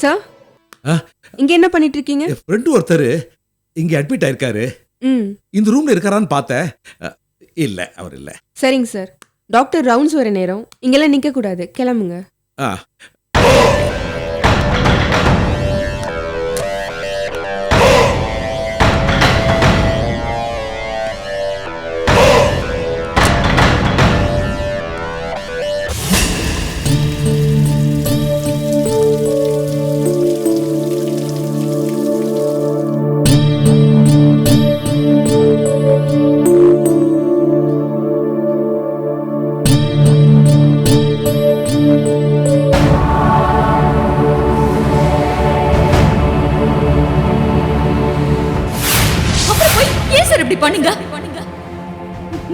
Sir, இங்க என்ன பண்ணிட்டு இருக்கீங்க? ஃப்ரெண்ட் ஒருத்தர் இங்க அட்மிட் ஆயிருக்காரு. இந்த ரூம்ல இருக்காரான்னு பார்த்தேன். இல்ல, அவர் இல்ல. சரிங்க சார். டாக்டர் ரவுண்ட்ஸ் வர நேரம். இங்கெல்லாம் நிக்க கூடாது, கிளம்புங்க.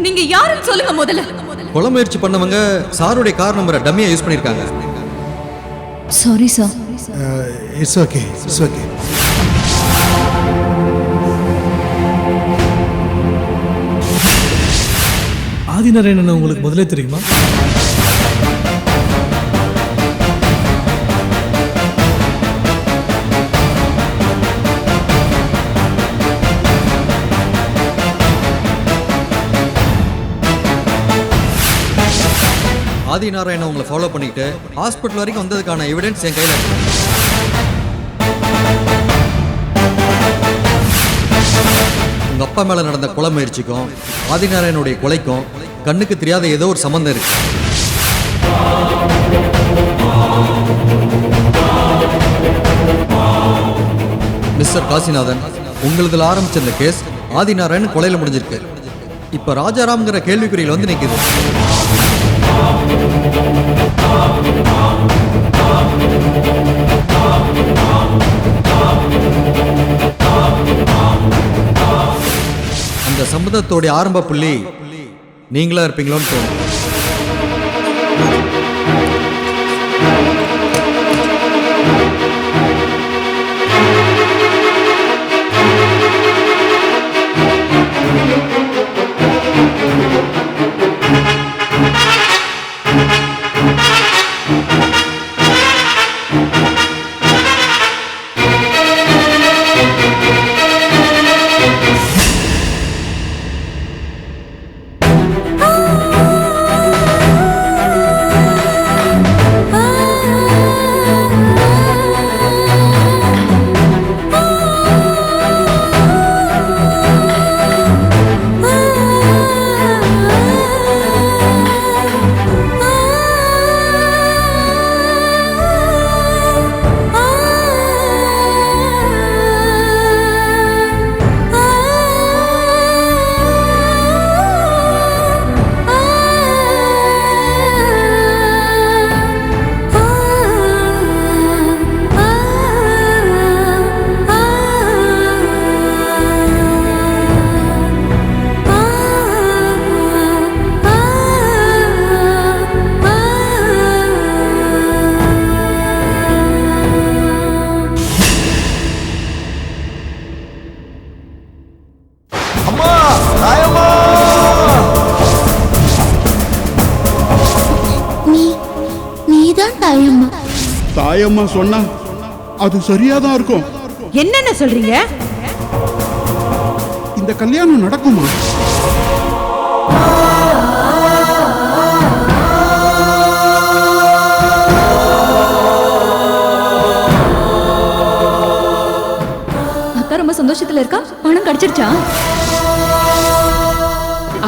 நீங்க யாருன்னு சொல்லுங்க முதல்ல. கொலை முயற்சி பண்ணவங்க சாருடைய கார் நம்பரை டம்மியா யூஸ் பண்ணிருக்காங்க. Sorry sir. It's okay, it's okay. Adinarayanan உங்களுக்கு முதல்ல தெரியுமா? ஆதிநாராயணன் உங்களை ஃபாலோ பண்ணிட்டு ஹாஸ்பிட்டல் வரைக்கும் வந்ததுக்கான எவிடன்ஸ் என் கையில் இருக்கு. உங்க அப்பா மேல நடந்த கொலை முயற்சிக்கும் ஆதிநாராயணுடைய கொலைக்கும் கண்ணுக்கு தெரியாத ஏதோ ஒரு சம்பந்தம் இருக்கு. மிஸ்டர் காசிநாதன், உங்களதுல ஆரம்பிச்ச இந்த கேஸ் ஆதிநாராயணன் கொலையில முடிஞ்சிருக்கு. இப்ப ராஜாராம்ங்கிற கேள்விக்குறியில் வந்து நிக்குது. அந்த சம்பந்தத்தோட ஆரம்ப புள்ளி நீங்களா இருப்பீங்களோன்னு தோணும். தாயம்மா சொன்னா அது சரியாதான் இருக்கும். என்னென்ன சொல்றீங்க? இந்த கல்யாணம் நடக்குமா? அக்கா ரொம்ப சந்தோஷத்துல இருக்கா. பணம் கிடைச்சிருச்சா?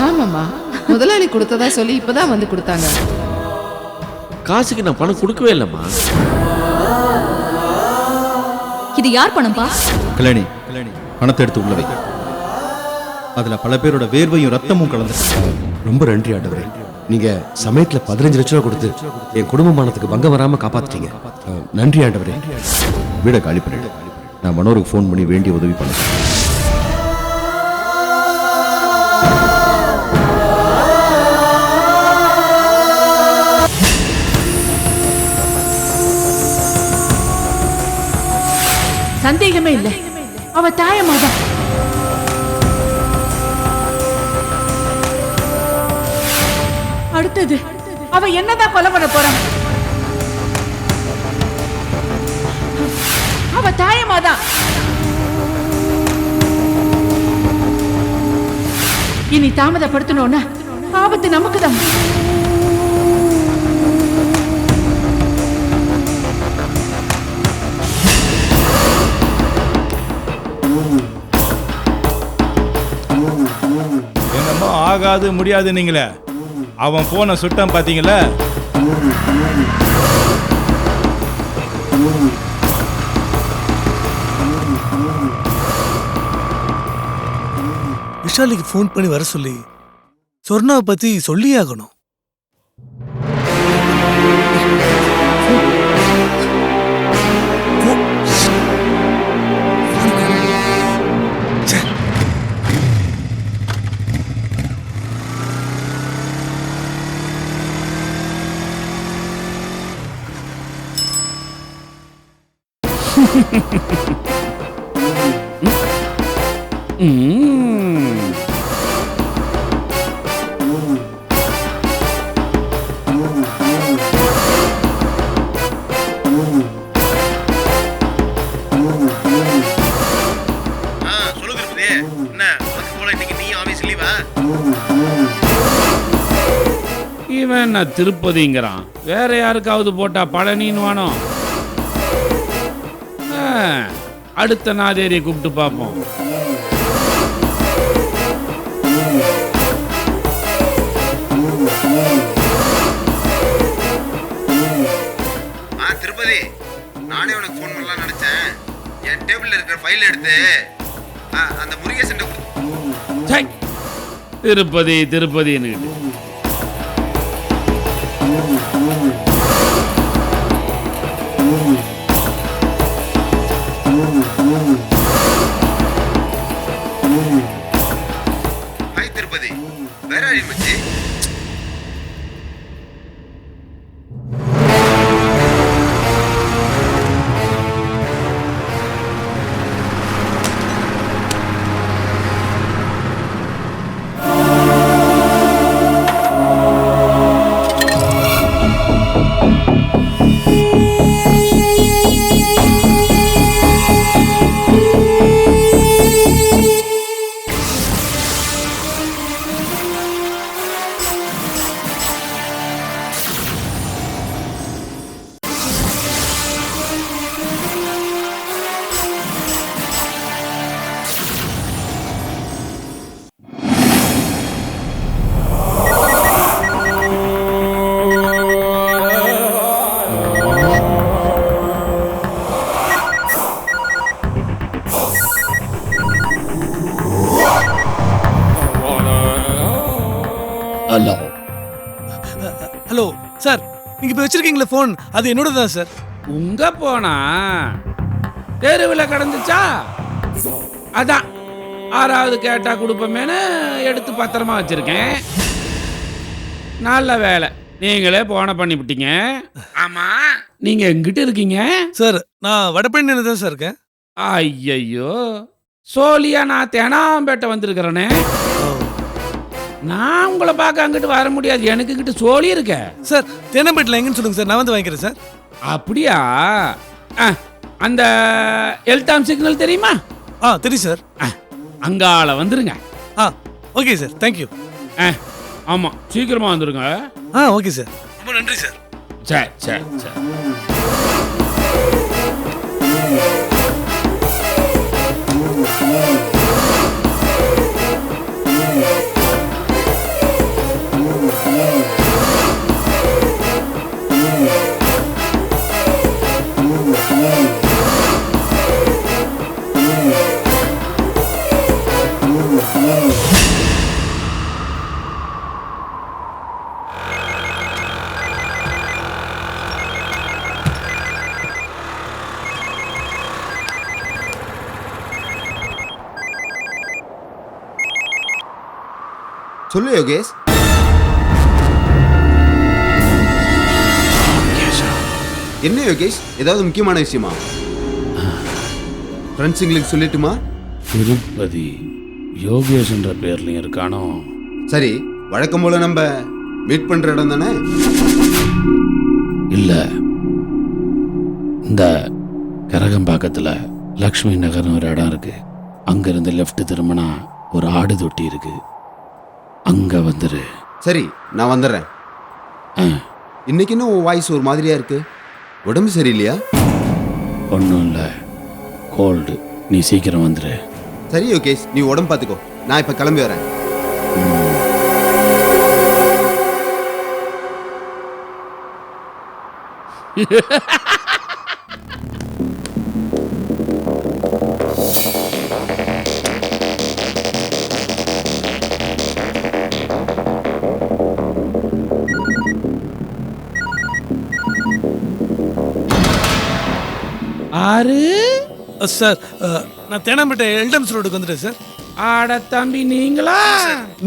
ஆமாம்மா, முதலாளி கொடுத்ததா சொல்லி இப்பதான் வந்து கொடுத்தாங்க. காசுக்கு நான் பணம் கொடுக்கவே இல்லைம்மா. இது யார் பணம்பா? கல்யாணி, பணத்தை எடுத்து உள்ள வை. அதுல பல பேரோட வேர்வையும் ரத்தமும் கலந்து. ரொம்ப நன்றி ஆண்டவரே. நீங்க சமயத்துல 15 லட்சம் ரூபா கொடுத்து என் குடும்பமானத்துக்கு பங்கம் வராம காப்பாத்திட்டீங்க. நன்றி ஆண்டவரே. வீட காலி பண்ணிடு. நான் மனோருக்கு ஃபோன் பண்ணி வேண்டிய உதவி பண்ண. சந்தேகமே இல்லை, அவ தாயம்மாதான். அடுத்தது அவ என்னதான் கொலை பண்ண போறான்? அவ தாயமாதான். இனி தாமதப்படுத்தணும்னா ஆபத்து நமக்குதான். என்னமோ ஆகாது முடியாது நீங்களே. அவன் போன சுட்டம் பாத்தீங்களா? விஷாலிக்கு ஃபோன் பண்ணி வர சொல்லி சொர்ணாவை பத்தி சொல்லியே ஆகணும். இவன் என்ன திருப்பதிங்கிறான், வேற யாருக்காவது போட்டா பழனின்னு வானோ. அடுத்த நாதேரியை கூப்பிட்டு பார்ப்போம். திருப்பதி, நானே உனக்கு ஃபோன் பண்ணலாம் நினைச்சேன். என் டேபிள்ல இருக்கிற ஃபைல் எடுத்து அந்த முருகேசன் திருப்பதி திருப்பதின்னு திருப்பதி வேற மச்சி. ஹலோ சார், நீங்க இப்ப வச்சிருக்கீங்களா போன்? அது என்னோட தான் சார். உங்க போனா தெருவில் கடந்துச்சா? அதான் 6வது கேட்டா கொடுப்பமேனு எடுத்து பத்திரமா வச்சிருக்கேன். நல்ல வேலை, நீங்களே போன பண்ணிவிட்டீங்க. ஆமா, நீங்க எங்கிட்ட இருக்கீங்க? சார், நான் வடபழனியில தான் சார் இருக்கேன். ஐயையோ, சோழியா நான் தேனாம்பேட்டை வந்திருக்கிறேனே. நான் உங்களை பார்க்க அங்கிட்டு வர முடியாது, எனக்கு கிட்ட சோழி இருக்க. சார், தேனாம்பேட்டில் எங்கன்னு சொல்லுங்க சார், நான் வந்து வாங்கிக்கிறேன் சார். அப்படியா? அந்த எல்டாம் சிக்னல் தெரியுமா? தெரியும் சார். அங்கால வந்துருங்க. Okay sir, thank you. ஆமா, சீக்கிரமா வந்துருங்க. ஓகே சார், ரொம்ப நன்றி சார். சரி சரி சரி. சொல்லு யோகேஷ். என்ன யோகேஷ், ஏதாவது முக்கியமான விஷயமா? ஃப்ரெண்ட்ஸுங்களுக்கு சொல்லிட்டுமா? திருப்பதி யோகேஷ் என்ற பேர்லயும் இருக்கானோ? சரி, வழக்கம் போல நம்ம மீட் பண்ற இடம் தானே? இல்ல, இந்த கரகம்பாக்கத்தில் லக்ஷ்மி நகர்னு ஒரு இடம் இருக்கு. அங்கேருந்து லெஃப்ட் திரும்பினா ஒரு ஆடு தொட்டி இருக்கு. அங்கே வந்துரு. சரி, நான் வந்துடுறேன். இன்னைக்கு இன்னும் உன் வாய்ஸ் ஒரு மாதிரியா இருக்கு. உடம்பு சரியில்லையா? ஒன்றும் இல்லை, கோல்டு. நீ சீக்கிரம் வந்துரு. சரி யோகேஷ், நீ உடம்பு பார்த்துக்கோ. நான் இப்போ கிளம்பி வரேன். ஆறு சார் நான் தேனாம்பேட்டை எல்டம்ஸ் ரோடுக்கு வந்துட்டேன் சார். ஆட தம்பி, நீங்களா?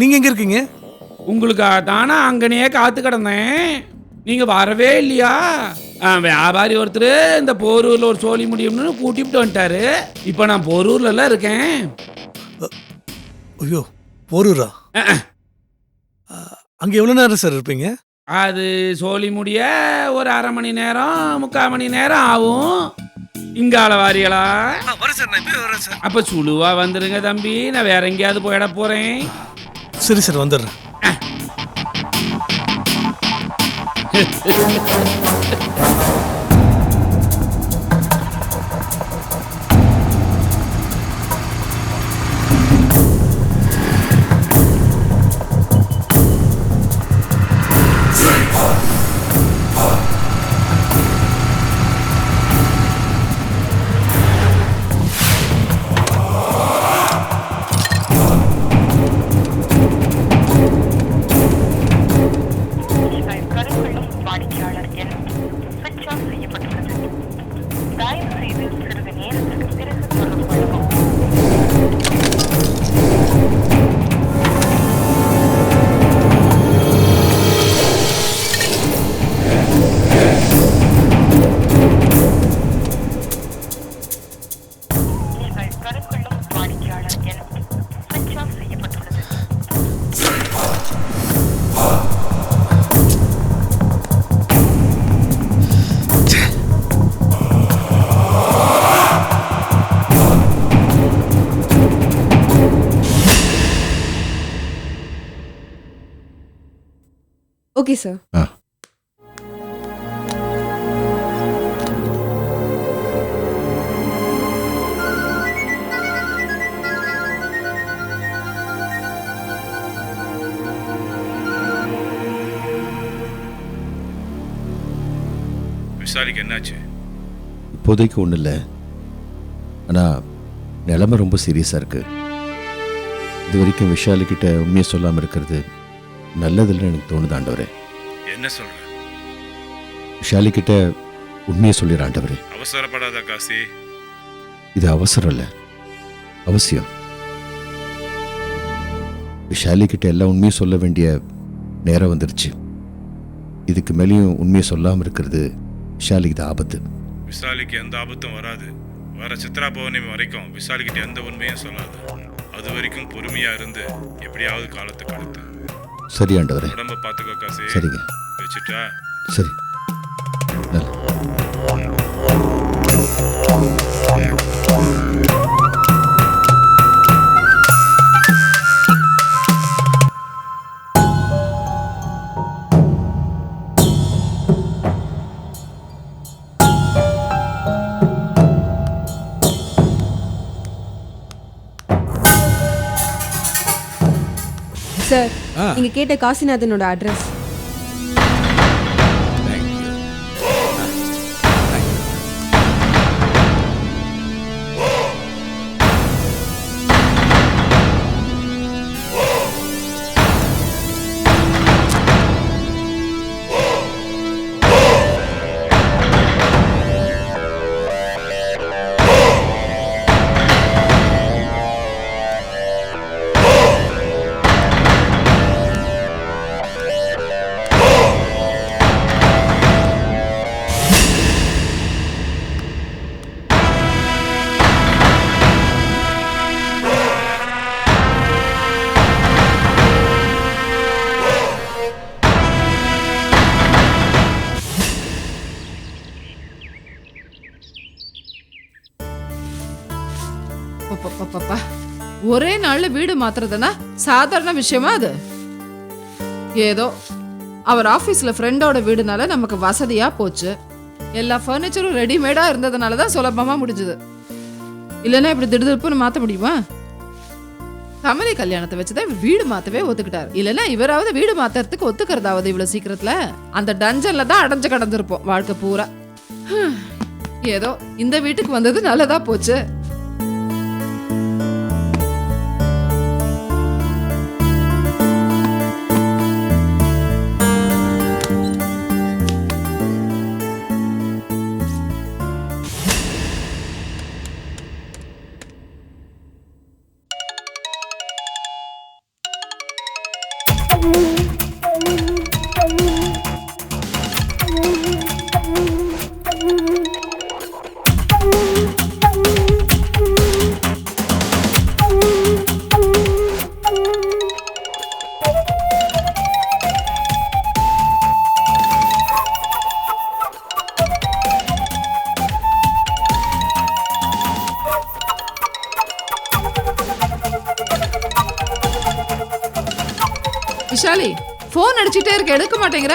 நீங்க எங்க இருக்கீங்க? உங்களுக்காக தானே அங்கனையே காத்து கிடந்தேன். நீங்க வரவே இல்லையா? வியாபாரி ஒருத்தர் இந்த போரூர்ல ஒரு சோழி முடியும்னு கூட்டிட்டு வந்துட்டாரு. இப்போ நான் போரூர்ல இருக்கேன். ஐயோ, போரூரா? அங்க எவ்வளவு நேரம் சார் இருப்பீங்க? அது சோழி முடிய ஒரு 1/2 மணி நேரம் 3/4 மணி நேரம் ஆகும். இங்கால வாரியலா? வரேன் சார், நான் இப்பவே வரேன் சார். அப்ப சுழுவா வந்துருங்க தம்பி, நான் வேற எங்கேயாவது போயிட போறேன். சரி சார், வந்துடுறேன். Okay sir. விஷாலிக்கு என்னாச்சு? இப்போதைக்கு ஒன்றும் இல்லை, ஆனால் நிலைமை ரொம்ப சீரியஸாக இருக்கு. இது வரைக்கும் விஷாலிக்கிட்ட உண்மையை சொல்லாமல் இருக்கிறது நல்லதில்லைன்னு எனக்கு தோணுது ஆண்டவரே. என்ன சொல்ற? விஷாலிக்கிட்ட உண்மையை சொல்லிடுற ஆண்டவரே. அவசரப்படாத காசி. இது அவசரம் இல்லை, அவசியம். விஷாலிக்கிட்ட எல்லாம் உண்மையை சொல்ல வேண்டிய நேரம் வந்துருச்சு. இதுக்கு மேலேயும் உண்மையை சொல்லாமல் இருக்கிறது விஷாலிக்கு தான் ஆபத்து. விஷாலிக்கு எந்த ஆபத்தும் வராது. வர சித்ரா பௌர்ணமி வரைக்கும் விஷாலிக்கிட்ட எந்த உண்மையும் சொல்லாது. அது வரைக்கும் பொறுமையா இருந்து எப்படியாவது காலத்தை கடத்து. சரி ஆண்டவரே. உடம்ப பாத்துக்கோ காசி. சரிங்க. வச்சுட்டா? சரி. சார், நீங்க கேட்ட காசிநாதனோட அட்ரஸ். அப்பப்பப்பப்பா. ஒரே நாள்ல வீடு மாத்துறதுன்னா சாதாரண விஷயமா அது? ஏதோ அவர் ஆபீஸ்ல ஃப்ரெண்டோட வீடுனால நமக்கு வசதியா போச்சு. எல்லா ஃபர்னிச்சரும் ரெடிமேடா இருந்ததுனால தான் சுலபமா முடிஞ்சது. இல்லைன்னா இப்படி திடுதிப்புன்னு மாத்த முடியுமா? கமலி கல்யாணத்தை வச்சுதான் வீடு மாத்தவே ஒத்துக்கிட்டாரு. இல்லைன்னா இவராவது வீடு மாத்துறதுக்கு ஒத்துக்கிறதாவது இவ்வளவு சீக்கிரத்துல? அந்த டஞ்சன்ல தான் அடைஞ்சு கடந்திருப்போம் வாழ்க்கை பூரா. ஏதோ இந்த வீட்டுக்கு வந்தது நல்லதா போச்சு. விஷாலி, போன் அடிச்சுட்டே இருக்க, எடுக்க மாட்டேங்கிற?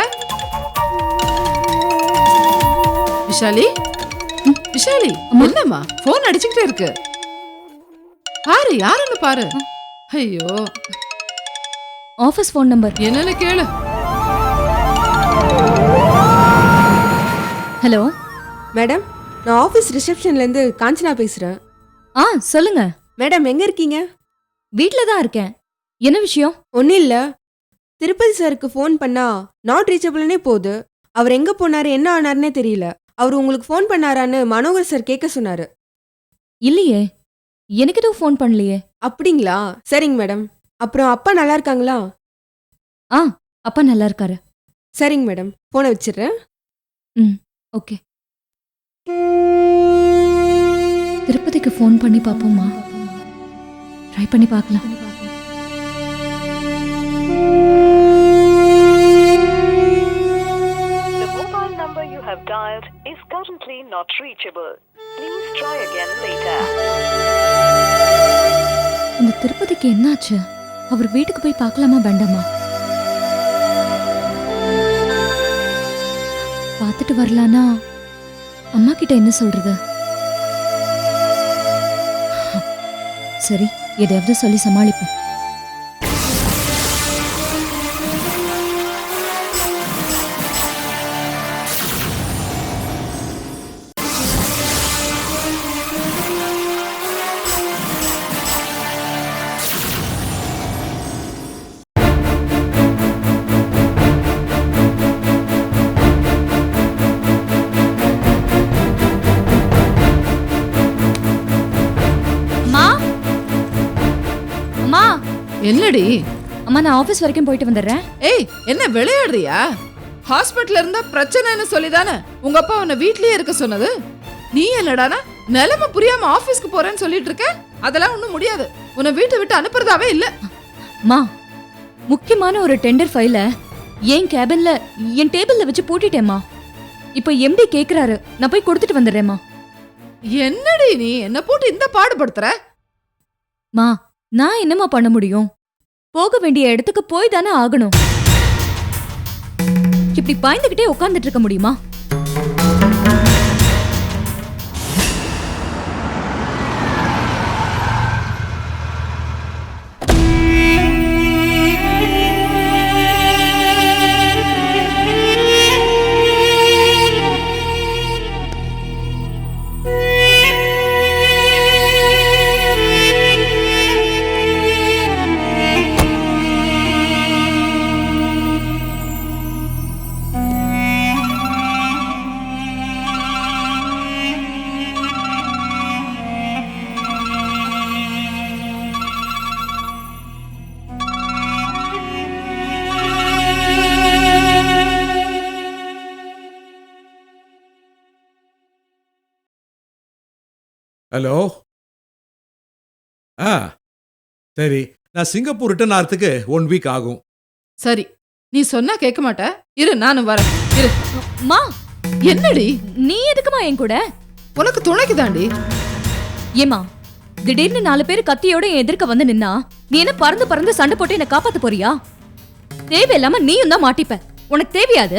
விஷாலி, விஷாலி, என்னம்மா போன் அடிச்சுக்கிட்டே இருக்கு? பாரு, யாருன்னு பாரு. ஐயோ, ஆபீஸ் ஃபோன் நம்பர். என்னன்னு கேளு. ஹலோ மேடம், நான் ஆஃபீஸ் ரிசப்ஷன்லேருந்து காஞ்சனா பேசுகிறேன். சொல்லுங்க. மேடம் எங்கே இருக்கீங்க? வீட்ல தான் இருக்கேன். என்ன விஷயம்? ஒன்றும் இல்லை, திருப்பதி சாருக்கு ஃபோன் பண்ணா நாட் ரீச்சபிள்னே போகுது. அவர் எங்கே போனாரு, என்ன ஆனாருன்னே தெரியல. அவர் உங்களுக்கு ஃபோன் பண்ணாரான்னு மனோகர் சார் கேட்க சொன்னார். இல்லையே, எனக்கு எதுவும் ஃபோன் பண்ணலையே. அப்படிங்களா? சரிங்க மேடம். அப்புறம் அப்பா நல்லா இருக்காங்களா? அப்பா நல்லா இருக்காரு. சரிங்க மேடம், ஃபோனை வச்சிடுறேன். ஓகே. திருப்பதிக்கு ஃபோன் பண்ணி பார்ப்போம்மா. ட்ரை பண்ணி பார்க்கலாம். Dialed is currently not reachable. Please try again later. இந்த திருப்பதிக்கு என்னாச்சு? அவர் வீட்டுக்கு போய் பார்க்கலாமா வேண்டாமா? பார்த்துட்டு வரலானா அம்மா கிட்ட என்ன சொல்றது? சரி, எதையாவது சொல்லி சமாளிப்போம். என்னடி? அம்மா, நான் ஆபீஸ் வரைக்கும் போயிட்டு வந்துடுறேன். ஏய், என்ன விளையாடுறியா? ஹாஸ்பிட்டல்ல இருந்தா பிரச்சனைன்னு சொல்லிதானே உங்க அப்பா உன்னை வீட்லயே இருக்க சொன்னது. நீ என்னடானா நிலைமை புரியாம ஆபீஸ்க்கு போறேன்னு சொல்லிட்டு இருக்க? அதெல்லாம் ஒண்ணும் முடியாது. உன்னை வீட்டை விட்டு அனுப்புறதாவே இல்ல. மா, முக்கியமான ஒரு டெண்டர் ஃபைல என் கேபின்ல என் டேபிள்ல வச்சு போட்டுட்டேம்மா. இப்போ எம்டி கேக்குறாரு, நான் போய் கொடுத்துட்டு வந்துடுறேம்மா. என்னடி நீ என்ன போட்டு இந்த பாடுபடுத்துற? மா, நான் என்னம்மா பண்ண முடியும்? போக வேண்டிய இடத்துக்கு போய் தானே ஆகணும். இப்படி பாய்ந்துகிட்டே உட்கார்ந்துட்டு இருக்க முடியுமா? ஹலோ. சரி, நான் சிங்கப்பூர் ரிட்டர்ன் ஆகிறதுக்கு 1 வீக் ஆகும். சரி, நீ சொன்னா கேட்க மாட்ட. இரு, நானும் வரேன். இரு. மா, என்னடி? நீ எதுக்குமா என் கூட? உனக்கு துணைக்கு தாண்டி. ஏமா, திடீர்னு 4 பேர் கத்தியோட என் எதிர்க்க வந்து நின்னா நீ என்ன பறந்து பறந்து சண்டை போட்டு என்ன காப்பாத்த போறியா? தேவையில்லாம நீயும் தான் மாட்டிப்ப. உனக்கு தேவையாது.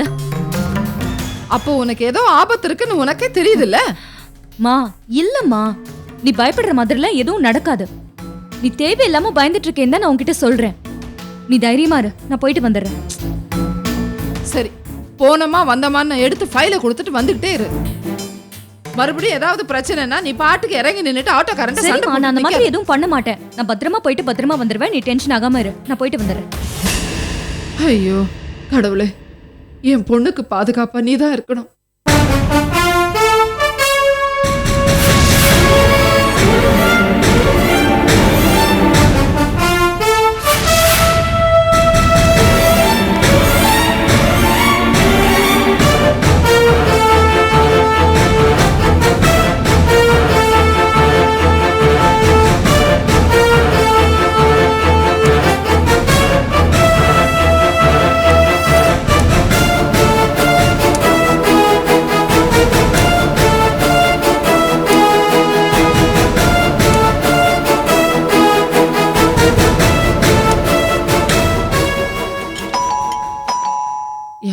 அப்போ உனக்கு ஏதோ ஆபத்து இருக்குன்னு உனக்கே தெரியுதுல்ல? மா இல்லம்மா, நீ பயப்படுற மாதிரிலாம் எதுவும் நடக்காது. நீ தேவையில்லாம பயந்துட்டு இருக்கேன்னு தான் நான் உன்கிட்ட சொல்றேன். நீ தைரியமா இரு, நான் போயிட்டு வந்துடுறேன். சரி, போனமா வந்தமான்னு எடுத்து ஃபைலை கொடுத்துட்டு வந்துகிட்டே இரு. மறுபடியும் ஏதாவது பிரச்சனைனா நீ பாட்டுக்கு இறங்கி நின்னுட்டு ஆட்டோக்காரன் சண்டை சரிம்மா, நான் அந்த மாதிரி எதுவும் பண்ண மாட்டேன். நான் பத்திரமா போயிட்டு பத்திரமா வந்துடுவேன். நீ டென்ஷன் ஆகாம இரு, நான் போயிட்டு வந்துடுறேன். ஐயோ கடவுளே, என் பொண்ணுக்கு பாதுகாப்பா நீ தான் இருக்கணும்.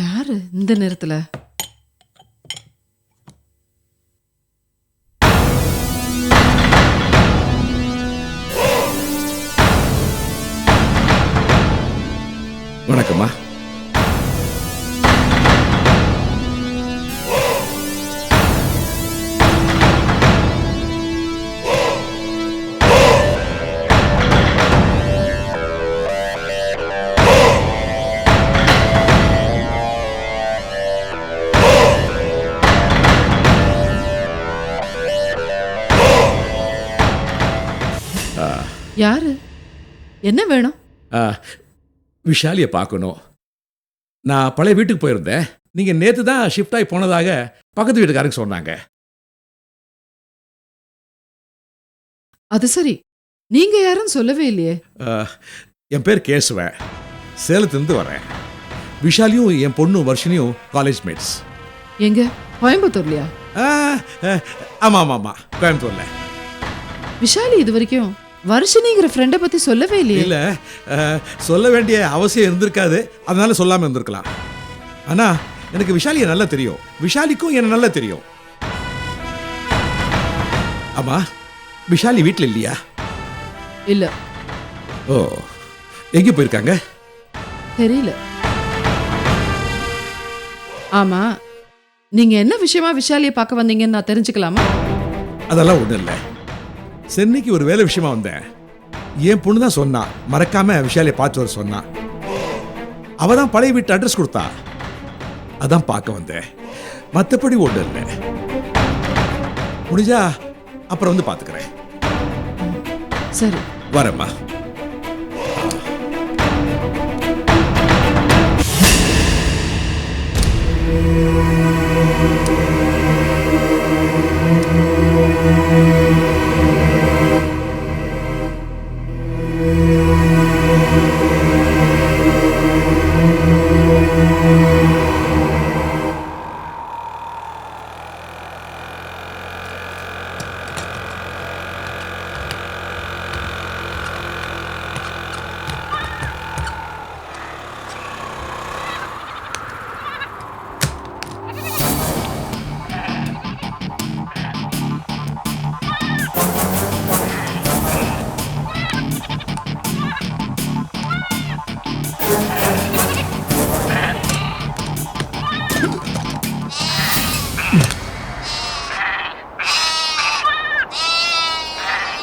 யாரு இந்த நேரத்துல? வணக்கம்மா. யாரு? என்ன வேணும்? விஷாலியை பார்க்கணும். நான் பழைய வீட்டுக்கு போயிருந்தேன். நீங்கள் நேற்று தான் ஷிஃப்ட் ஆகி போனதாக பக்கத்து வீட்டுக்காரங்க சொன்னாங்க. அது சரி, நீங்க யாருன்னு சொல்லவே இல்லையே. என் பேர் கேசுவன், சேலத்துலேருந்து வரேன். விஷாலியும் என் பொண்ணு வர்ஷினியும் காலேஜ் மேட்ஸ். எங்க? கோயம்புத்தூர்லையா? ஆமாம் ஆமாம் ஆமாம், கோயம்புத்தூரில். விஷாலி இது வரைக்கும் வர்ஷினிங்கிற ஃப்ரெண்டை பத்தி சொல்லவே இல்லையே. இல்லை, சொல்ல வேண்டிய அவசியம் இருந்திருக்காது, அதனால சொல்லாமல் இருந்திருக்கலாம். ஆனால் எனக்கு விஷாலியை நல்லா தெரியும், விஷாலிக்கும் என்ன நல்லா தெரியும். ஆமா, விஷாலி வீட்டில் இல்லையா? இல்ல. ஓ, எங்கே போயிருக்காங்க? தெரியல. ஆமா, நீங்க என்ன விஷயமா விஷாலியை பார்க்க வந்தீங்கன்னு நான் தெரிஞ்சுக்கலாமா? அதெல்லாம் ஒன்றும் இல்லை. சென்னைக்கு ஒரு வேலை விஷயமா வந்தேன். என் பொண்ணு தான் சொன்னா, மறக்காம விஷாலியை பார்த்து வர சொன்னா. அவ தான் பழைய வீட்டு அட்ரஸ் கொடுத்தா, அதான் பார்க்க வந்தேன். மற்றபடி ஒன்றும் இல்லை. முடிஞ்சா அப்புறம் வந்து பார்த்துக்கிறேன். சரி, வரேம்மா.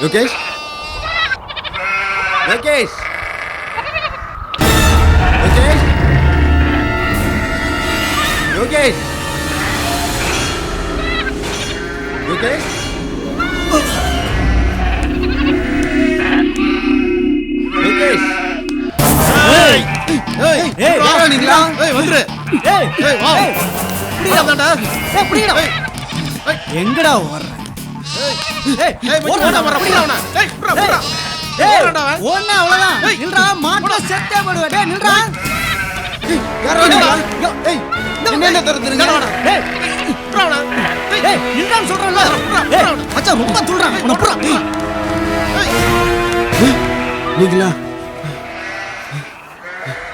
யோகேஷ், யோகேஷ், யோகேஷ், யோகேஷ், யோகேஷ், யோகேஷ். ஏய் ஏய் ஏய், வாடா நீங்களா? ஏய் வந்துரு. ஏய் ஏய் வா. புடிடா தாண்டா. ஏய் புடிடா. எங்கடா வர்ற? ஏய் ஏய் ஓடா வர புடிடா அவன. ஏய் புறா புறா. ஏய் ஓடுனா அவ்வளவுதான். நில்றா, மாட்ட செத்தே போடுவே. டேய் நில்றா. யாரோ நில்றா. ஏய் என்ன தரதுங்க? ஏய் புறா அவன. ஏய் நில்றான்னு சொல்றேன்ல. ஏய் மச்சான் ரொம்ப துள்றான். அவன புறா.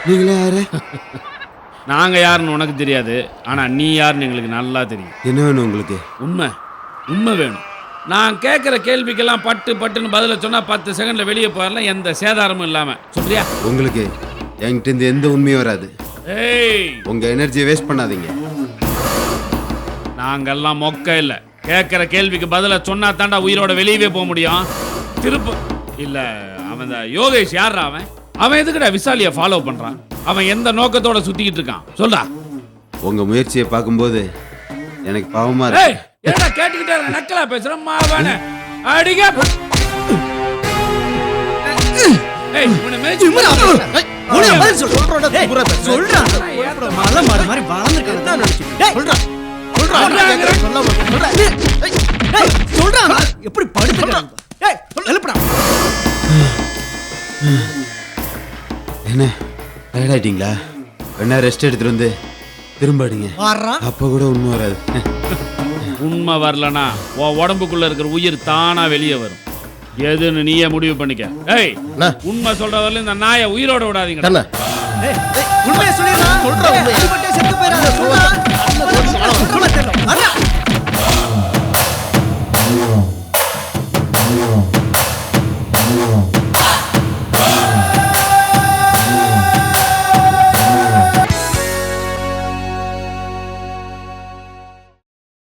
நீங்களா யாரு? நாங்க யாருன்னு உனக்கு தெரியாது, ஆனா நீ யாருன்னு எங்களுக்கு நல்லா தெரியும். என்ன வேணும் உங்களுக்கு? உண்மை உண்மை வேணும். நான் கேட்குற கேள்விக்கெல்லாம் பட்டுன்னு பதில சொன்னா 10 செகண்ட்ல வெளியே போயிடலாம், எந்த சேதாரமும் இல்லாம. சொல்றியா? உங்களுக்கு என்கிட்ட இருந்து எந்த உண்மையும் வராது. ஏய், உங்க எனர்ஜியை வேஸ்ட் பண்ணாதீங்க. நாங்கெல்லாம் மொக்க இல்ல. கேட்குற கேள்விக்கு பதில சொன்னா தாண்டா உயிரோட வெளியவே போக முடியும். திருப்பு இல்ல, அவன் யோகேஷ் யாரா? அவன் எதுக்குடா விசாலியை ஃபாலோ பண்றான்? அவன் எந்த நோக்கத்தோட சுத்திக்கிட்டு இருக்கான்? சொல்றா. உங்க முயற்சியை பார்க்கும்போது எனக்கு பாவமா இருக்கு. ஏய், என்னடா கேட்டுக்கிட்டே இருக்க? நக்கலா பேசுறேன் மாவானே. அடிங்க. ஏய், இவனை மேய்ச்சி எப்படி படுத்துறான்? என்ன டயர்ட் ஆயிட்டீங்களா? வேணா ரெஸ்ட் எடுத்துட்டு வந்து திரும்ப அடிங்க. அப்ப கூட உண்மை வராது. உண்மை வரலனா உன் உடம்புக்குள்ள இருக்கிற உயிர் தானா வெளியே வரும். எதுன்னு நீயே முடிவு பண்ணிக்க. ஏய், உண்மை சொல்ற வரல இந்த நாயை உயிரோட விடாதீங்க. உண்மையை சொல்லிடுறா.